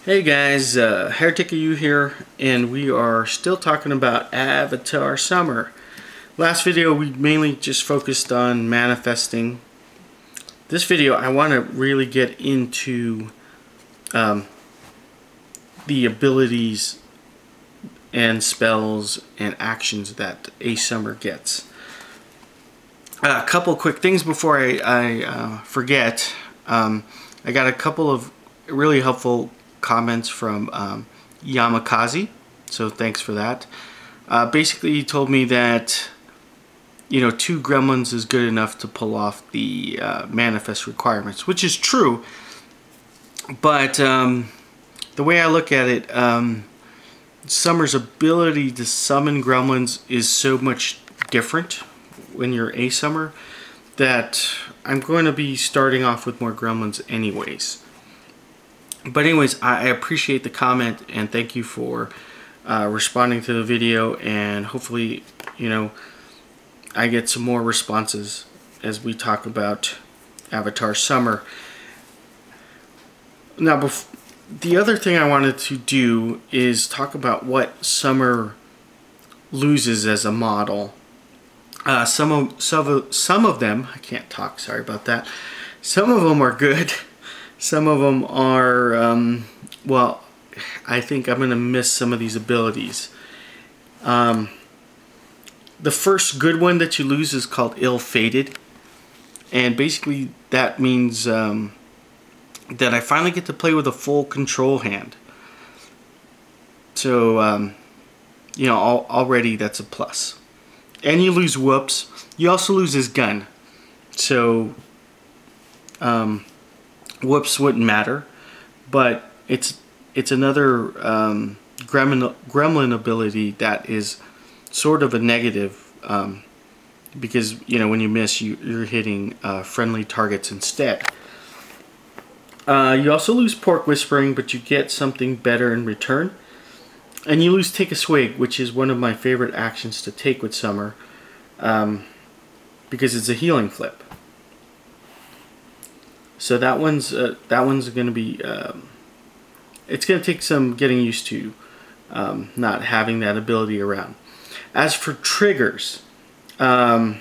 Hey guys, Heretic You here, and we are still talking about Avatar Som'er. Last video we mainly just focused on manifesting. This video I want to really get into the abilities and spells and actions that a Som'er gets. A couple quick things before I forget. I got a couple of really helpful comments from Yamakaze, so thanks for that. Basically, he told me that 2 gremlins is good enough to pull off the manifest requirements, which is true. But the way I look at it, Som'er's ability to summon gremlins is so much different when you're a Som'er that I'm going to be starting off with more gremlins anyways. But anyways, I appreciate the comment and thank you for responding to the video, and hopefully, I get some more responses as we talk about Avatar Som'er. Now, the other thing I wanted to do is talk about what Som'er loses as a model. Some of them, I can't talk, sorry about that. Some of them are good. Some of them are, well, I think I'm going to miss some of these abilities. The first good one that you lose is called Ill-Fated. And basically that means that I finally get to play with a full control hand. So, already that's a plus. And you lose Whoops. You also lose his gun. So, Whoops wouldn't matter, but it's another gremlin ability that is sort of a negative, because when you miss, you're hitting friendly targets instead. You also lose Pork Whispering, but you get something better in return. And you lose Take a Swig, which is one of my favorite actions to take with Som'er, because it's a healing flip. So that one's going to be, it's going to take some getting used to not having that ability around. As for triggers, the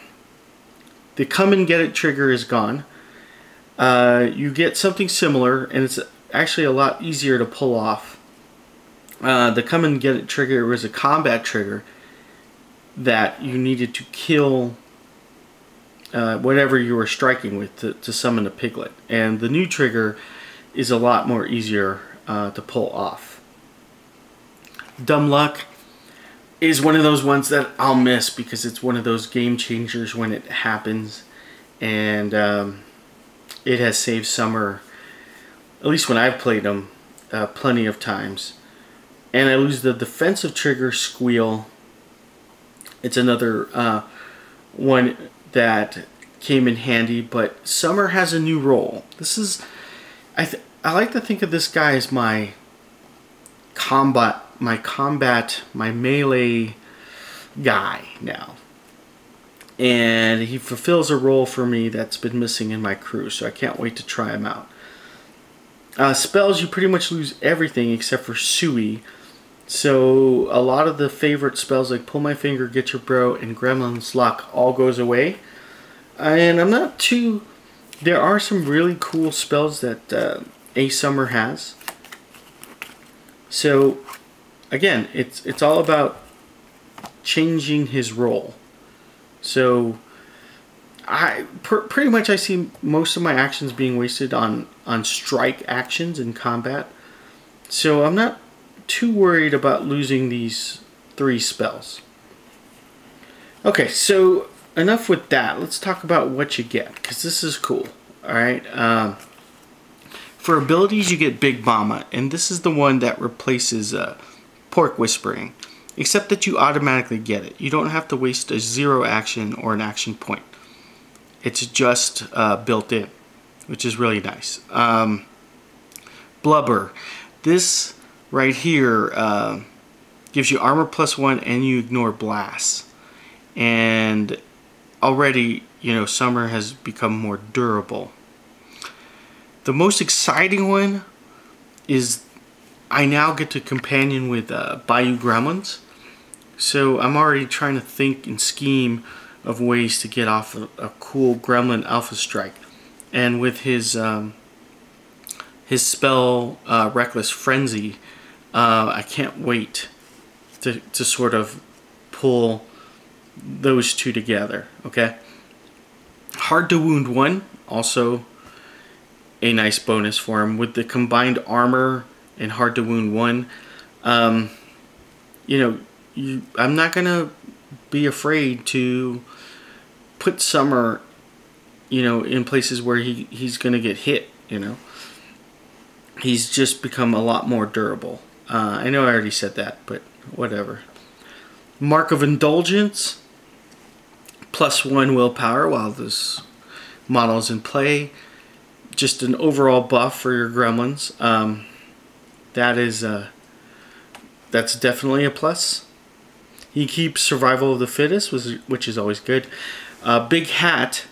come and get it trigger is gone. You get something similar, and it's actually a lot easier to pull off. The come and get it trigger was a combat trigger that you needed to kill whatever you were striking with to summon a piglet, and the new trigger is a lot more easier to pull off. Dumb Luck is one of those ones that I'll miss because it's one of those game changers when it happens, and it has saved Som'er, at least when I've played them, plenty of times. And I lose the defensive trigger, Squeal. It's another one that came in handy, but Som'er has a new role. This is, I like to think of this guy as my melee guy now. And he fulfills a role for me that's been missing in my crew, so I can't wait to try him out. Spells, you pretty much lose everything except for Sui. So a lot of the favorite spells like Pull My Finger, Get Your Bro, and Gremlin's Luck all goes away. And I'm not too... There are some really cool spells that a Som'er has. So again, it's all about changing his role. So pretty much I see most of my actions being wasted on strike actions in combat. So I'm not too worried about losing these 3 spells. Okay, so enough with that. Let's talk about what you get, because this is cool. Alright, for abilities you get Big Mama, and this is the one that replaces Pork Whispering, except that you automatically get it. You don't have to waste a 0 action or an action point. It's just built in, which is really nice. Blubber. This right here gives you armor +1 and you ignore blasts. And already, Som'er has become more durable. The most exciting one is I now get to companion with Bayou Gremlins. So I'm already trying to think and scheme of ways to get off a cool Gremlin Alpha Strike. And with his spell Reckless Frenzy, I can't wait to sort of pull those two together. Okay. Hard to Wound 1, also a nice bonus for him with the combined armor and Hard to Wound 1. You know, I'm not gonna be afraid to put Som'er, you know, in places where he's gonna get hit. You know, he's just become a lot more durable. I know I already said that, but whatever. Mark of Indulgence, +1 willpower while this model is in play. Just an overall buff for your gremlins. That's definitely a plus. He keeps Survival of the Fittest, which is always good. Big Hat.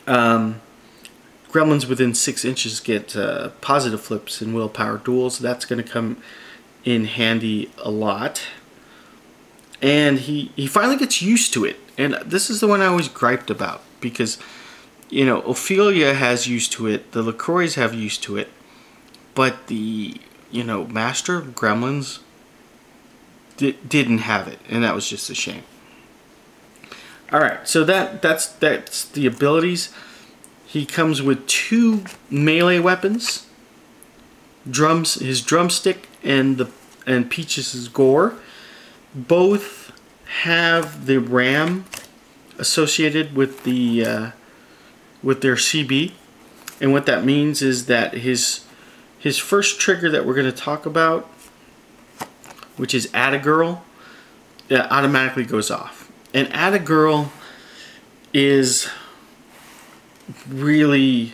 Gremlins within 6 inches get positive flips in willpower duels. That's going to come in handy a lot. And he finally gets used to it. And this is the one I always griped about, because, you know, Ophelia has used to it, the LaCroix have used to it, but the, you know, Master of Gremlins didn't have it, and that was just a shame. Alright, so that's the abilities. He comes with 2 melee weapons, his drumstick and Peaches' gore. Both have the RAM associated with the with their CB, and what that means is that his first trigger that we're going to talk about, which is Add a Girl, automatically goes off. And Add a Girl is really,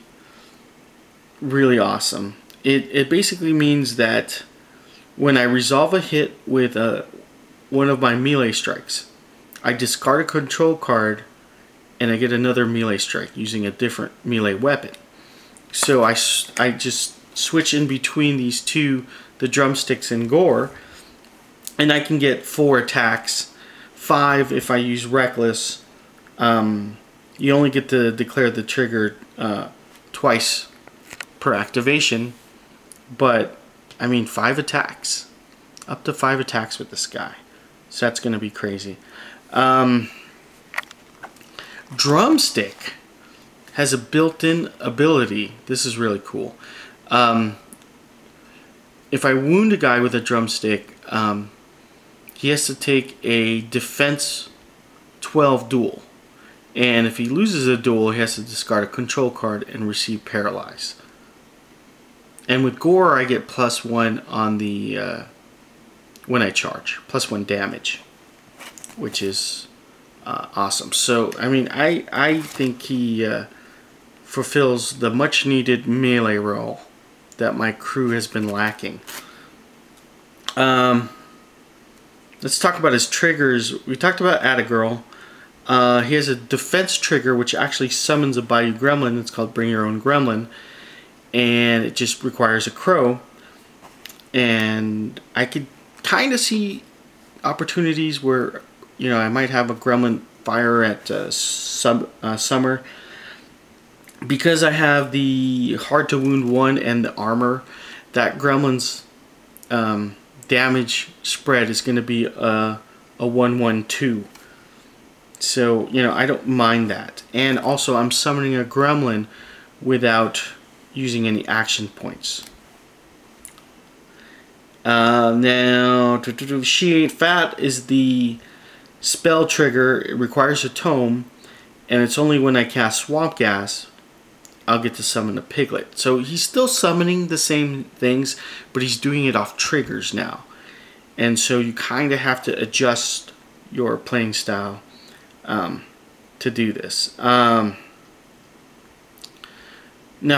really awesome. It basically means that when I resolve a hit with one of my melee strikes, I discard a control card and I get another melee strike using a different melee weapon. So I just switch in between these two, the drumsticks and gore, and I can get 4 attacks, 5 if I use Reckless. You only get to declare the trigger twice per activation, but I mean 5 attacks, up to 5 attacks with this guy. So that's going to be crazy. Drumstick has a built-in ability. This is really cool. If I wound a guy with a drumstick, he has to take a defense 12 duel. And if he loses a duel, he has to discard a control card and receive paralyze. And with gore, I get +1 on the when I charge, +1 damage, which is awesome. So I mean, I think he fulfills the much needed melee role that my crew has been lacking. Let's talk about his triggers. We talked about Add a Girl. He has a defense trigger which actually summons a Bayou Gremlin. It's called Bring Your Own Gremlin, and it just requires a crow. And I could kind of see opportunities where, you know, I might have a Gremlin fire at Som'er. Because I have the Hard to Wound 1 and the armor, that Gremlin's damage spread is going to be a 1-1-2. So, you know, I don't mind that. And also, I'm summoning a Gremlin without using any action points. Now, She Ain't Fat is the spell trigger. It requires a tome, and it's only when I cast Swamp Gas I'll get to summon a piglet. So he's still summoning the same things, but he's doing it off triggers now. And so you kind of have to adjust your playing style to do this. Now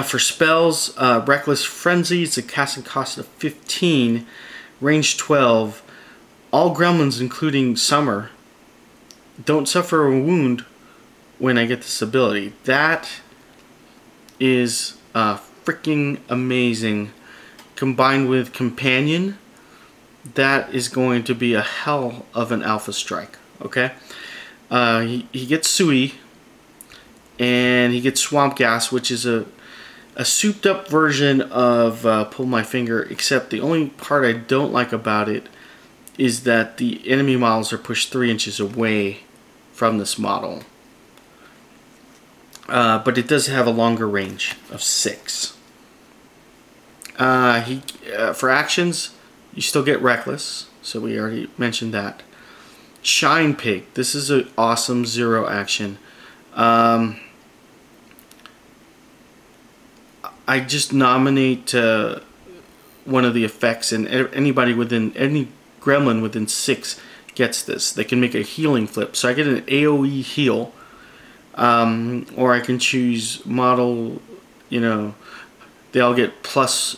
for spells, Reckless Frenzy, it's a casting cost of 15, range 12. All gremlins, including Som'er, don't suffer a wound when I get this ability. That is freaking amazing combined with Companion, that is going to be a hell of an alpha strike. Okay, he gets Sui, and he gets Swamp Gas, which is a souped up version of Pull My Finger, except the only part I don't like about it is that the enemy models are pushed 3 inches away from this model. But it does have a longer range of 6. For actions, you still get Reckless, so we already mentioned that. Shine Pig, this is an awesome 0 action. I just nominate one of the effects, and anybody within, any gremlin within 6 gets this. They can make a healing flip. So I get an AoE heal, or I can choose model, you know, they all get plus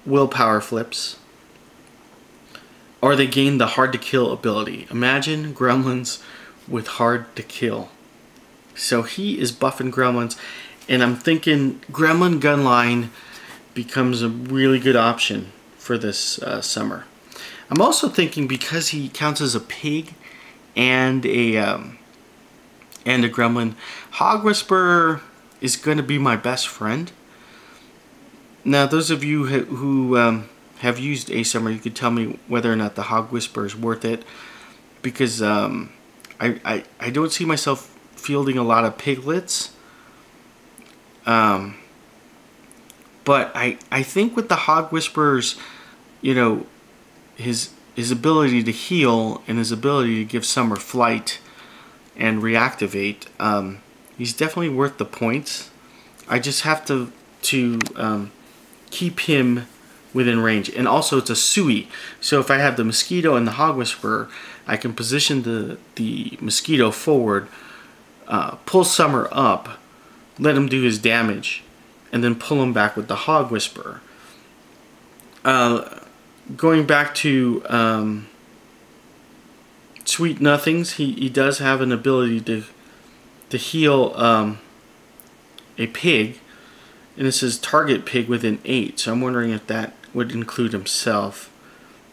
willpower flips. Or they gain the hard to kill ability. Imagine gremlins with hard to kill. So he is buffing gremlins. And I'm thinking Gremlin Gunline becomes a really good option for this Som'er. I'm also thinking, because he counts as a pig and a gremlin, Hog Whisperer is going to be my best friend. Now, those of you who have used a Som'er, you could tell me whether or not the Hog Whisperer is worth it, because I don't see myself fielding a lot of piglets. But I think with the Hog Whisperer's, you know, his ability to heal and his ability to give Som'er flight and reactivate, he's definitely worth the points. I just have to keep him within range. And also it's a Sui, so if I have the Mosquito and the Hog Whisperer, I can position the Mosquito forward, pull Som'er up, let him do his damage, and then pull him back with the Hog Whisperer. Going back to Sweet Nothings, he does have an ability to heal a pig, and it says target pig within 8, so I'm wondering if that would include himself.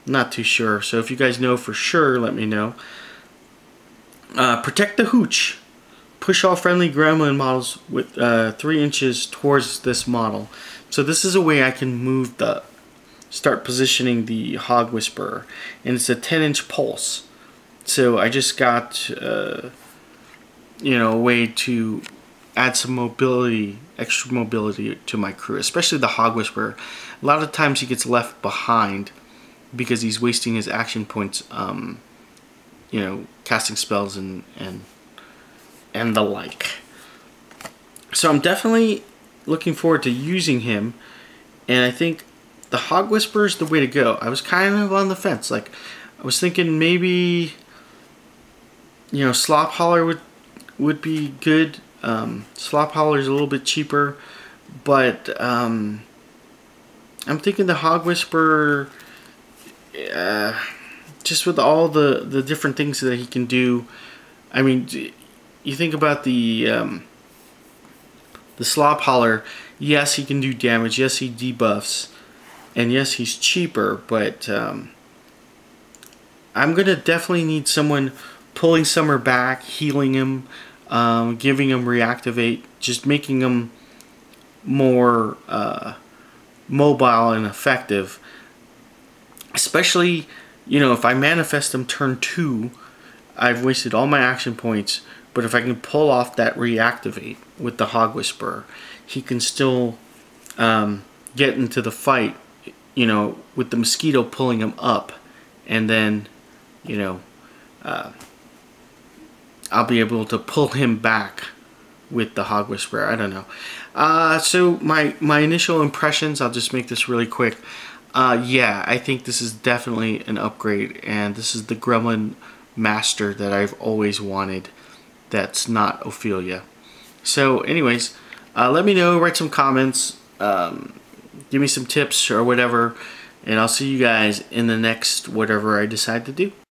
Not too sure, so if you guys know for sure, let me know. Protect the Hooch. Push all friendly gremlin models with 3 inches towards this model. So this is a way I can move start positioning the Hog Whisperer, and it's a 10-inch pulse. So I just got you know, a way to add some mobility, extra mobility to my crew, especially the Hog Whisperer. A lot of times he gets left behind because he's wasting his action points, you know, casting spells and the like. So I'm definitely looking forward to using him, and I think the Hog Whisperer is the way to go. I was kind of on the fence. Like, I was thinking maybe, you know, Slop Holler would be good. Slop Holler is a little bit cheaper, but I'm thinking the Hog Whisperer, just with all the different things that he can do. I mean, you think about the Slop Holler. Yes, he can do damage. Yes, he debuffs, and yes, he's cheaper. But I'm gonna definitely need someone pulling Som'er back, healing him, giving him reactivate, just making him more mobile and effective. Especially, you know, if I manifest him turn 2, I've wasted all my action points. But if I can pull off that reactivate with the Hog Whisperer, he can still get into the fight, you know, with the Mosquito pulling him up, and then, you know, I'll be able to pull him back with the Hog Whisperer. I don't know. So my initial impressions, I'll just make this really quick. Yeah, I think this is definitely an upgrade, and this is the Gremlin Master that I've always wanted. That's not Ophelia. So anyways, let me know, write some comments, give me some tips or whatever, and I'll see you guys in the next whatever I decide to do.